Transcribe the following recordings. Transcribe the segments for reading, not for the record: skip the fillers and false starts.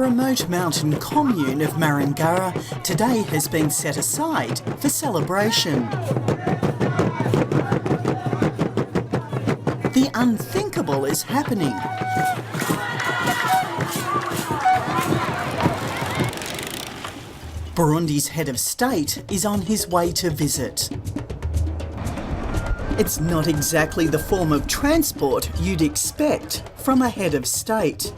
remote mountain commune of Marangara today has been set aside for celebration. The unthinkable is happening. Burundi's head of state is on his way to visit. It's not exactly the form of transport you'd expect from a head of state.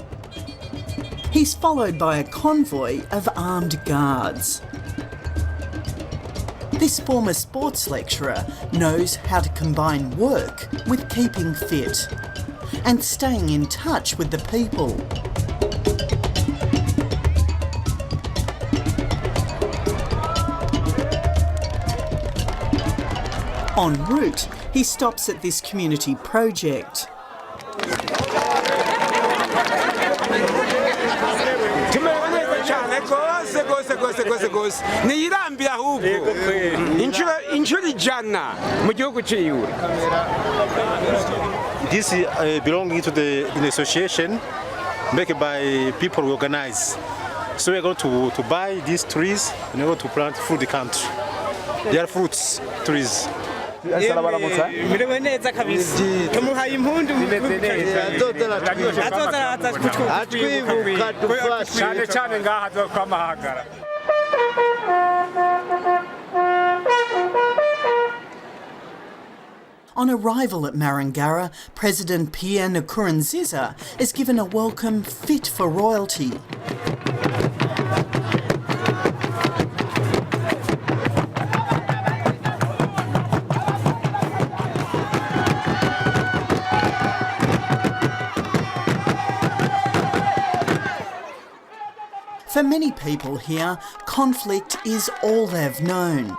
He's followed by a convoy of armed guards. This former sports lecturer knows how to combine work with keeping fit and staying in touch with the people. En route, he stops at this community project. This belonging to an association made by people organized. So we're going to buy these trees and we're going to plant through the country. They are fruits trees. On arrival at Marangara, President Pierre Nkurunziza is given a welcome fit for royalty. For many people here, conflict is all they've known.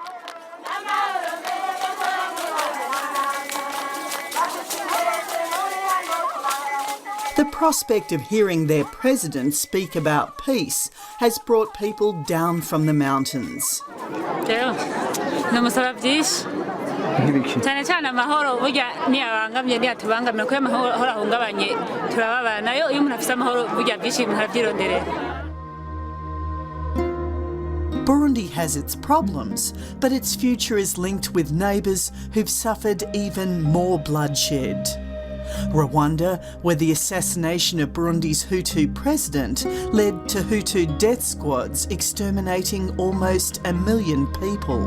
The prospect of hearing their president speak about peace has brought people down from the mountains. Burundi has its problems, but its future is linked with neighbours who've suffered even more bloodshed. Rwanda, where the assassination of Burundi's Hutu president led to Hutu death squads exterminating almost 1 million people.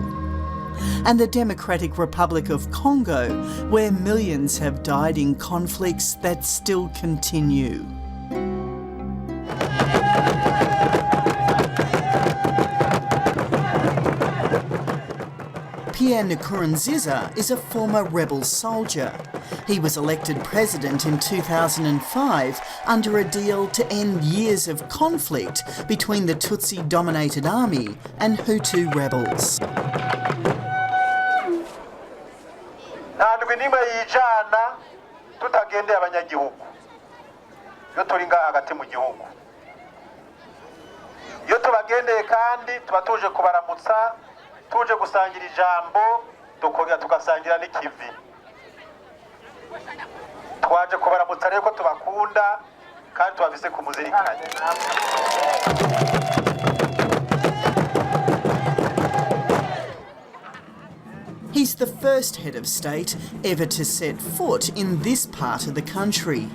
And the Democratic Republic of Congo, where millions have died in conflicts that still continue. Pierre Nkurunziza is a former rebel soldier. He was elected president in 2005 under a deal to end years of conflict between the Tutsi-dominated army and Hutu rebels. Tuje gusangira ijambo tukongera tugasangira n'ikivi. Twaje kubaramutsa rero ko tubakunda kandi tubavise kumuzirikanya. He's the first head of state ever to set foot in this part of the country.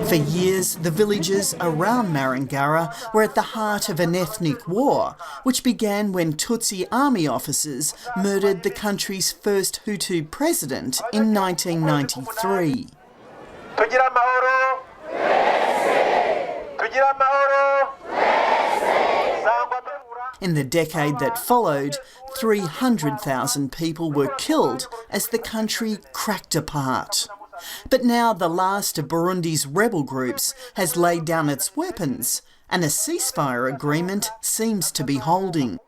For years, the villages around Marangara were at the heart of an ethnic war, which began when Tutsi army officers murdered the country's first Hutu president in 1993. Tugira amahoro. Tugira amahoro. In the decade that followed, 300,000 people were killed as the country cracked apart. But now the last of Burundi's rebel groups has laid down its weapons and a ceasefire agreement seems to be holding.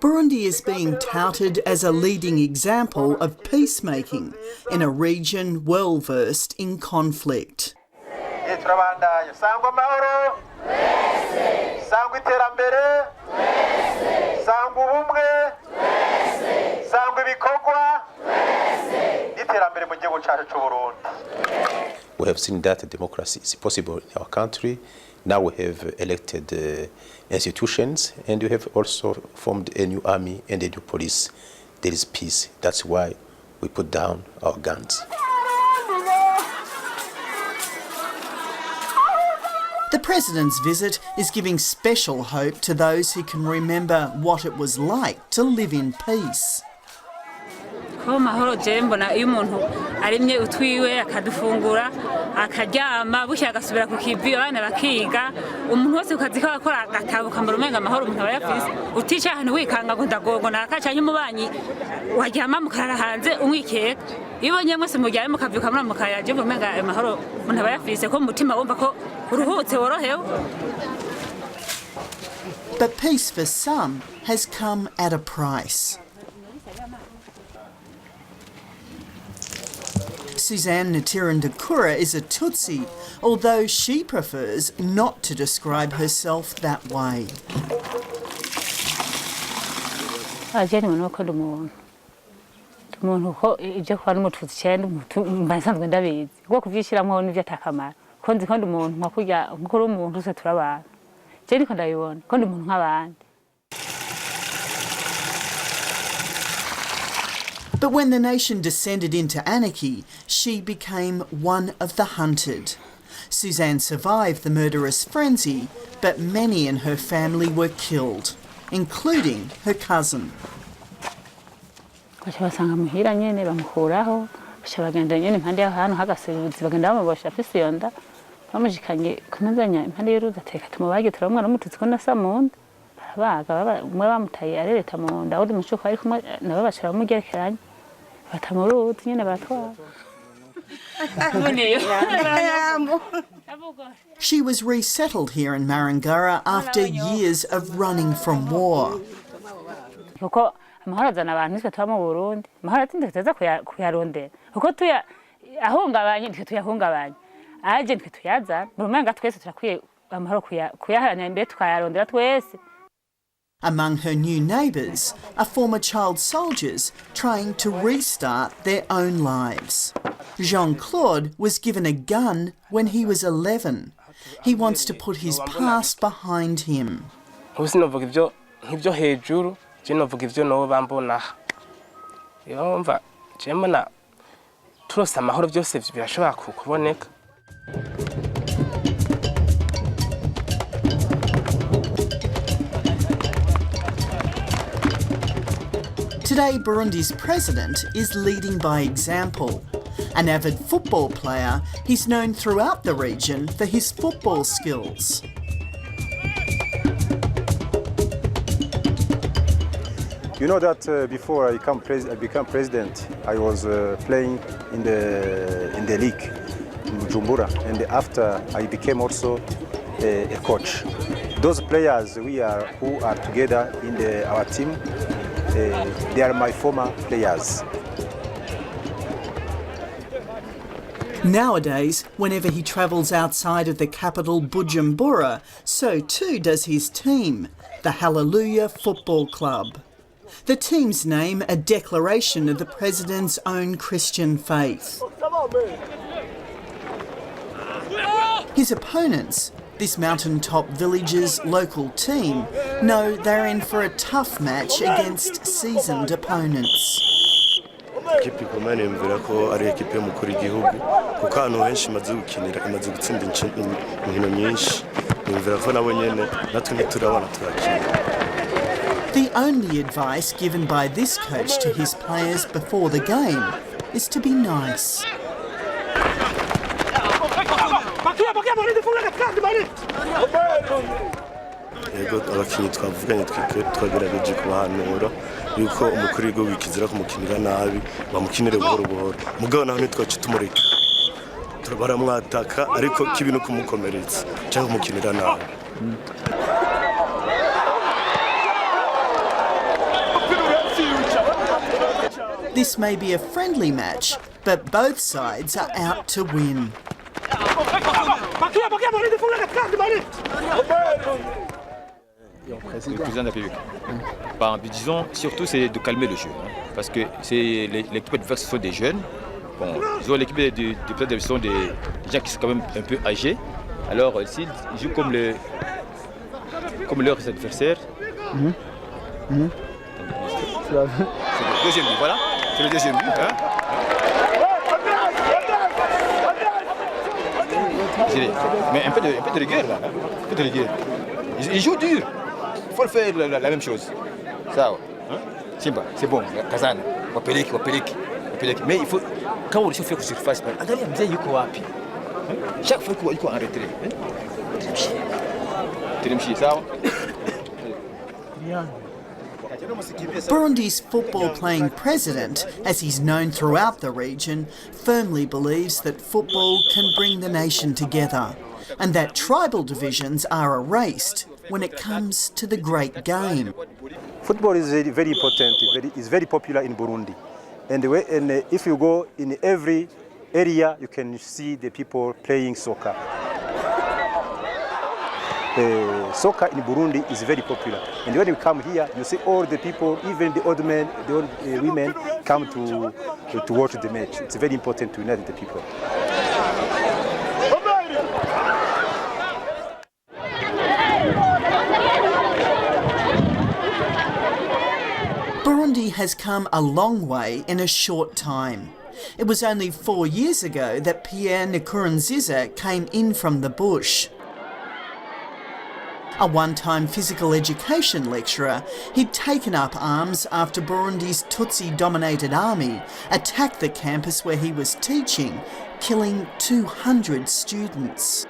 Burundi is being touted as a leading example of peacemaking in a region well versed in conflict. sangwa iterambere, sangwa ubumwe, sangwa ibikorwa, iterambere mu gihugu cyacu cy'u Burundi. We have seen that democracy is possible in our country. Now we have elected institutions, and we have also formed a new army and a new police. There is peace. That's why we put down our guns. The President's visit is giving special hope to those who can remember what it was like to live in peace. Ko mahoro je mbona iyo umuntu arimye utwiwe akadufungura akaryama bushya agasubira ku kivi abana bakiga umuntu wose ukazi ko akora gatabuka mbere umenga amahoro umuntu abayafise utica ahantu wikanga ngo ndagogo nakacanye umubanyi waryama mukarara hanze umwikeka ibonye mwese muryame mukavyuka muri mukayaje umenga amahoro umuntu abayafise ko mutima wumva ko uruhutse worohewe. But peace for some has come at a price. Suzanne Ntirandakura is a Tutsi, although she prefers not to describe herself that way. But when the nation descended into anarchy, she became one of the hunted. Suzanne survived the murderous frenzy, but many in her family were killed, including her cousin. She was resettled here in Marangara after years of running from war. Among her new neighbours are former child soldiers trying to restart their own lives. Jean-Claude was given a gun when he was 11. He wants to put his past behind him. Today, Burundi's president is leading by example. An avid football player, he's known throughout the region for his football skills. You know that before I become president, I was playing in the league in Bujumbura, and after I became also a coach. Those players who are together in our team, they are my former players. Nowadays, whenever he travels outside of the capital Bujumbura, so too does his team, the Haleluya Football Club. The team's name a declaration of the president's own Christian faith. His opponents, this mountaintop village's local team, know they're in for a tough match against seasoned opponents. Ikipe ikomeye mvira ko ari ikipe y'umukuru w'igihugu kuko ahantu henshi imaze gukinira imaze gutsinda inkino nyinshi mvira ko nabo nyene natwe ntiturabona turakina. The only advice given by this coach to his players before the game is to be nice. Yego abakinyi twavuganye twagerageje kubahanura yuko umukuru w'igihugu kizira kumukinira nabi bamukinire buhoro buhoro mugabo naho nitwace tumureka baramwataka ariko kibi no kumukomeretsa cyangwa kumukinira nabi. This may be a friendly match, but both sides are out to win. le président de la République. Bah, disons, surtout, c'est de calmer le jeu. Hein, parce que l'équipe adverse, ce sont des jeunes. Bon, ils ont l'équipe des ce sont des gens qui sont quand même un peu âgés. Alors, s'ils jouent comme leurs adversaires, c'est le deuxième but, voilà. C'est le deuxième but. Hein. Mais un peu de rigueur, là. Un peu de rigueur. Ils jouent dur. Il faut le faire la même chose. Ça, hein? C'est bon. Kazan, wapeleki. Mais il faut, quand on fait surface, regardez, il y a chaque fois qu'il y a un retrait. Burundi's football-playing president, as he's known throughout the region, firmly believes that football can bring the nation together and that tribal divisions are erased when it comes to the great game. Football is very important. It's very popular in Burundi. And if you go in every area, you can see the people playing soccer. Soccer in Burundi is very popular. And when you come here, you see all the people, even the old men, the old women, come to watch the match. It's very important to unite the people. Burundi has come a long way in a short time. It was only 4 years ago that Pierre Nkurunziza came in from the bush. A one-time physical education lecturer, he'd taken up arms after Burundi's Tutsi-dominated army attacked the campus where he was teaching, killing 200 students.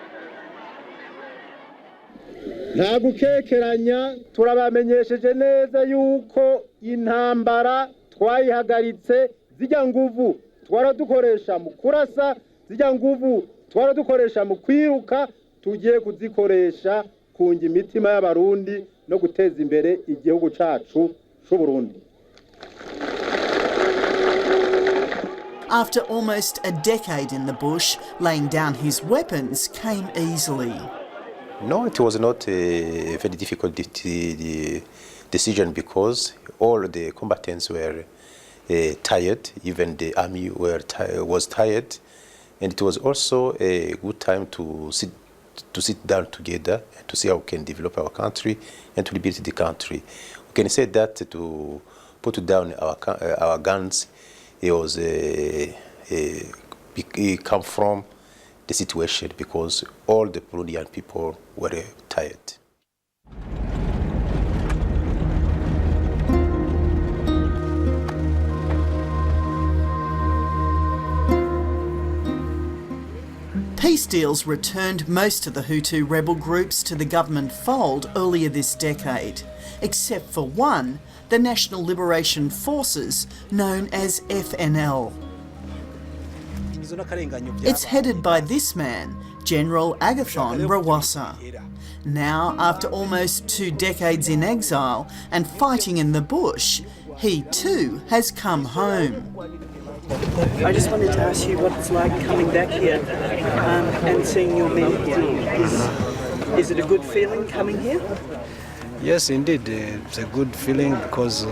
nta gukekeranya turabamenyesheje neza yuko intambara twayihagaritse zijya nguvu twaradukoresha mu kurasa zijya nguvu twaradukoresha mu kwiruka tugiye kuzikoresha kunga imitima y'abarundi no guteza imbere igihugu cacu c'u Burundi. After almost a decade in the bush, laying down his weapons came easily. No, it was not a very difficult decision because all the combatants were tired, even the army was tired, and it was also a good time to sit down together and to see how we can develop our country and to rebuild the country. We can say that to put down our guns, it come from the situation because all the Burundian people were tired. Peace deals returned most of the Hutu rebel groups to the government fold earlier this decade, except for one, the National Liberation Forces, known as FNL. It's headed by this man, General Agathon Rwasa. Now, after almost 2 decades in exile and fighting in the bush, he too has come home. I just wanted to ask you what it's like coming back here and seeing your men here. Is it a good feeling coming here? Yes, indeed, it's a good feeling because,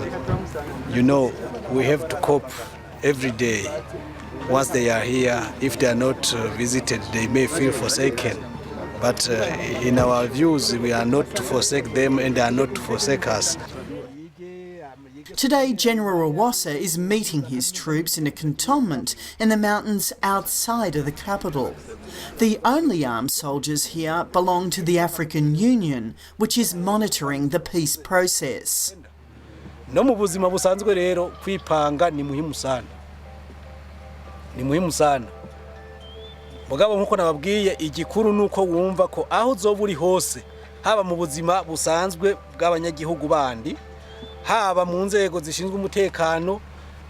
we have to cope every day. Once they are here, if they are not visited, they may feel forsaken. But in our views, we are not to forsake them and they are not to forsake us. Today, General Rwasa is meeting his troops in a cantonment in the mountains outside of the capital. The only armed soldiers here belong to the African Union, which is monitoring the peace process. No mu buzima busanzwe rero kwipanga ni muhimu sana. Ni muhimu sana. Mugabo nkuko nababwiye igikuru nuko wumva ko aho uzoba uri hose haba mu buzima busanzwe bw'abanyagihugu bandi haba mu nzego zishinzwe umutekano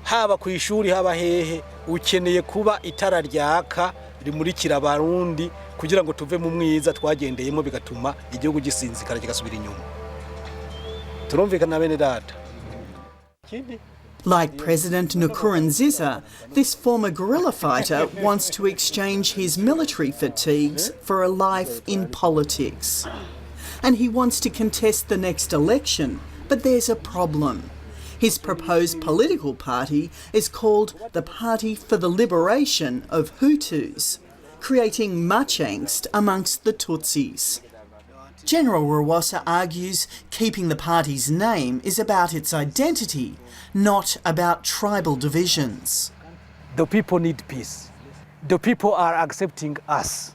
haba ku ishuri haba hehe ukeneye kuba itara ryaka rimurikira abarundi kugira ngo tuve mu mwiza twagendeyemo bigatuma igihugu gisinzikara kigasubira inyuma. Turumvikana bene data. Like President Nkurunziza, this former guerrilla fighter wants to exchange his military fatigues for a life in politics. and he wants to contest the next election. But there's a problem. His proposed political party is called the Party for the Liberation of Hutus, creating much angst amongst the Tutsis. General Rwasa argues keeping the party's name is about its identity, not about tribal divisions. The people need peace. The people are accepting us.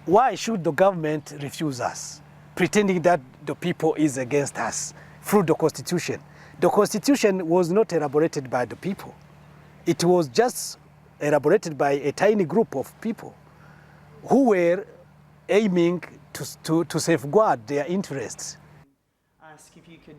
Why should the government refuse us, pretending that the people is against us through the Constitution? The Constitution was not elaborated by the people. It was just elaborated by a tiny group of people who were aiming to safeguard their interests.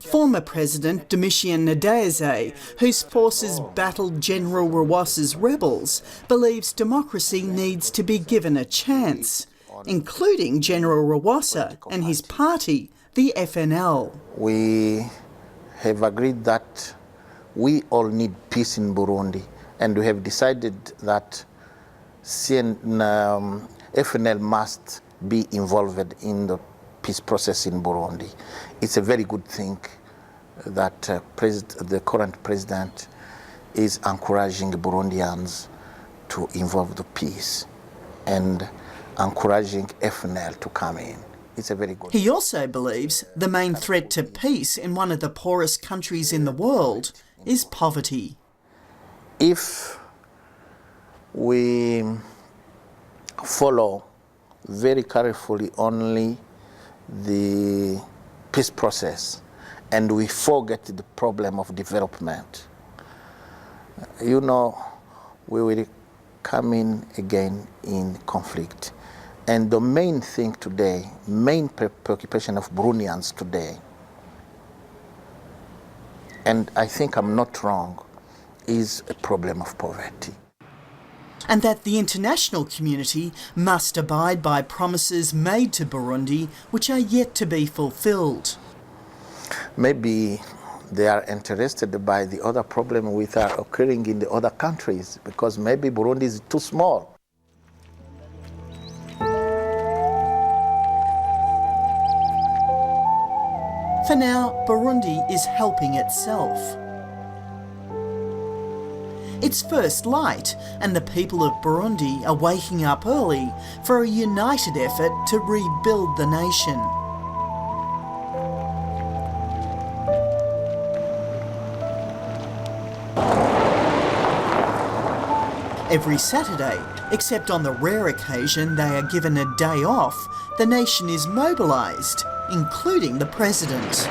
Former President Domitian Ndayizeye, whose forces battled General Rwasa's rebels, believes democracy needs to be given a chance, including General Rwasa and his party, the FNL. We have agreed that we all need peace in Burundi, and we have decided that FNL must be involved in the peace process in Burundi. It's a very good thing that the current president is encouraging Burundians to involve the peace and encouraging FNL to come in. It's a very good He also believes the main threat to peace in one of the poorest countries in the world is poverty. If we follow very carefully only the peace process and we forget the problem of development, you know, we will come in again in conflict. And the main thing today, main preoccupation of Burundians today, and I think I'm not wrong, is a problem of poverty. And that the international community must abide by promises made to Burundi which are yet to be fulfilled. Maybe they are interested by the other problems which are occurring in the other countries, because maybe Burundi is too small. For now, Burundi is helping itself. It's first light, and the people of Burundi are waking up early for a united effort to rebuild the nation. Every Saturday, except on the rare occasion they are given a day off, the nation is mobilised, including the president.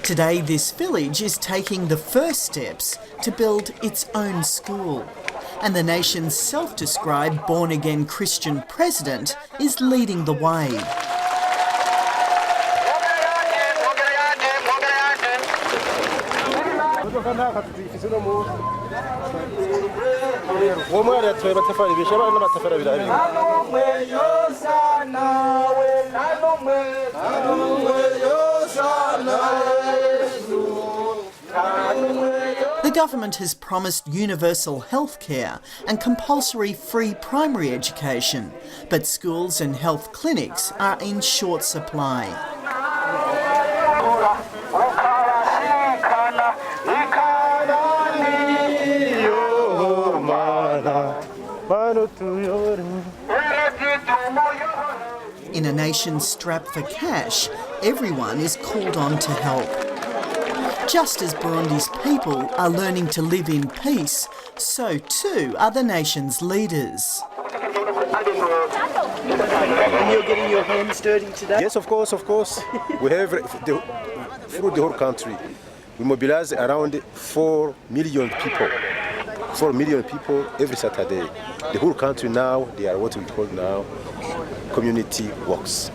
Today, this village is taking the first steps to build its own school, and the nation's self-described born-again Christian president is leading the way. The government has promised universal health care and compulsory free primary education, but schools and health clinics are in short supply. In a nation strapped for cash, everyone is called on to help. Just as Burundi's people are learning to live in peace, so too are the nation's leaders. And you're getting your hands dirty today? Yes, of course. We have through the whole country. We mobilize around 4 million people. 4 million people every Saturday. The whole country now, they are what we call now community works.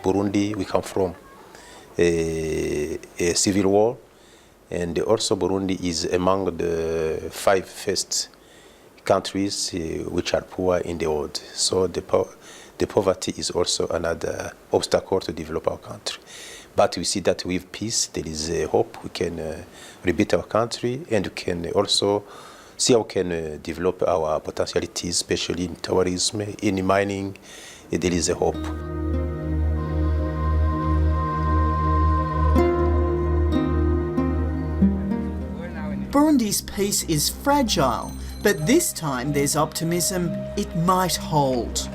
Burundi, we come from a civil war, and also Burundi is among the 5 first countries which are poor in the world. So the poverty is also another obstacle to develop our country. But we see that with peace, there is a hope. We can rebuild our country, and we can also see how we can develop our potentialities, especially in tourism, in mining. There is a hope. Burundi's peace is fragile, but this time there's optimism it might hold.